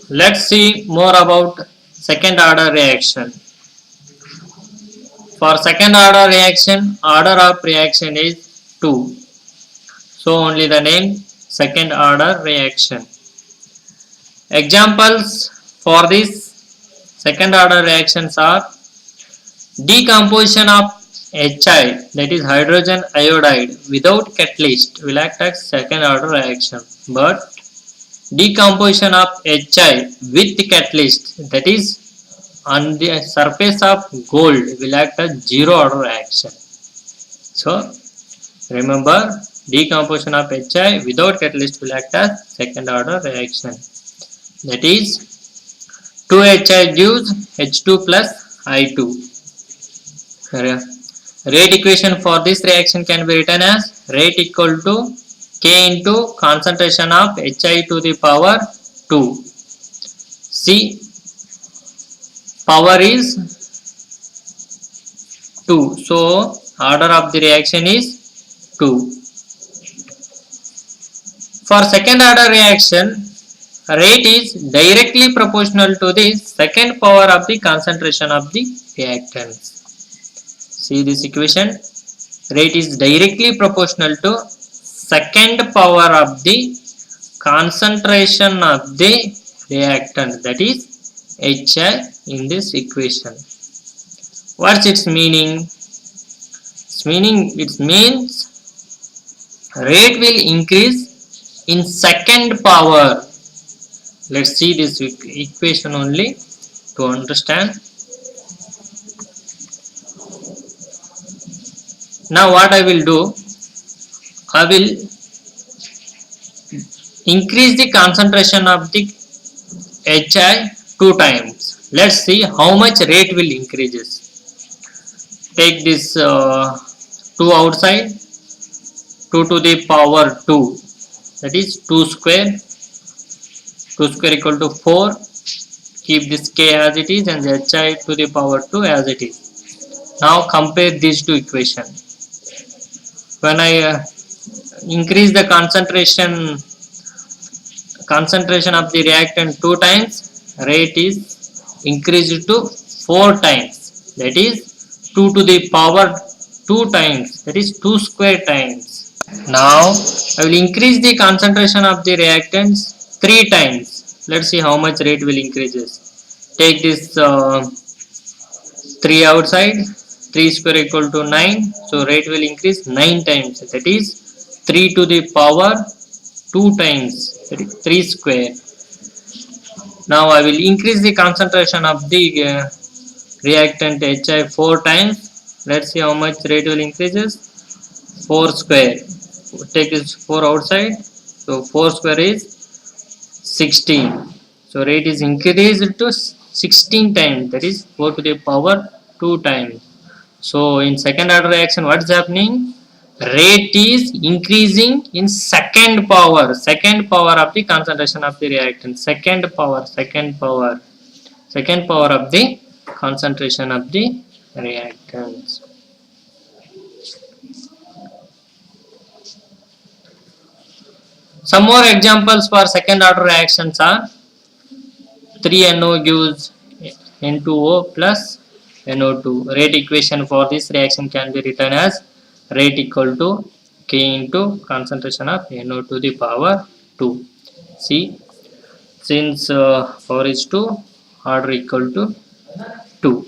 Let's see more about second order reaction. For second order reaction, order of reaction is 2. So only the name second order reaction. Examples for this second order reactions are decomposition of HI, that is hydrogen iodide, without catalyst will act as second order reaction. But decomposition of HI with catalyst, that is on the surface of gold, will act as zero order reaction. So remember, decomposition of HI without catalyst will act as second order reaction. That is 2HI gives H2 plus I2. Rate equation for this reaction can be written as rate equal to K into concentration of HI to the power 2. See, power is 2. So, order of the reaction is 2. For second order reaction, rate is directly proportional to the second power of the concentration of the reactants. See this equation, rate is directly proportional to second power of the concentration of the reactant, that is HI in this equation. What's its meaning? It means rate will increase in second power. Let's see this equation only to understand. Now what I will do, I will increase the concentration of the HI 2 times. Let's see how much rate will increases. Take this 2 outside, 2 to the power 2, that is 2 square. 2 square equal to 4. Keep this K as it is and the HI to the power 2 as it is. Now compare these two equations. When I increase the concentration of the reactant 2 times, rate is increased to 4 times, that is 2 to the power 2 times, that is 2 square times. Now I will increase the concentration of the reactants 3 times. Let's see how much rate will increases. Take this 3 outside, 3 square equal to 9, so rate will increase 9 times, that is 3 to the power 2 times, that is 3 square. Now I will increase the concentration of the reactant HI 4 times. Let's see how much rate will increases. 4 square. Take this 4 outside, so 4 square is 16. So rate is increased to 16 times, that is 4 to the power 2 times. So in second order reaction, what is happening? Rate is increasing in second power of the concentration of the reactant. Second power of the concentration of the reactants. Some more examples for second order reactions are 3NO gives N2O plus NO2. Rate equation for this reaction can be written as rate equal to K into concentration of NO to the power 2. See, since power is 2, order equal to 2.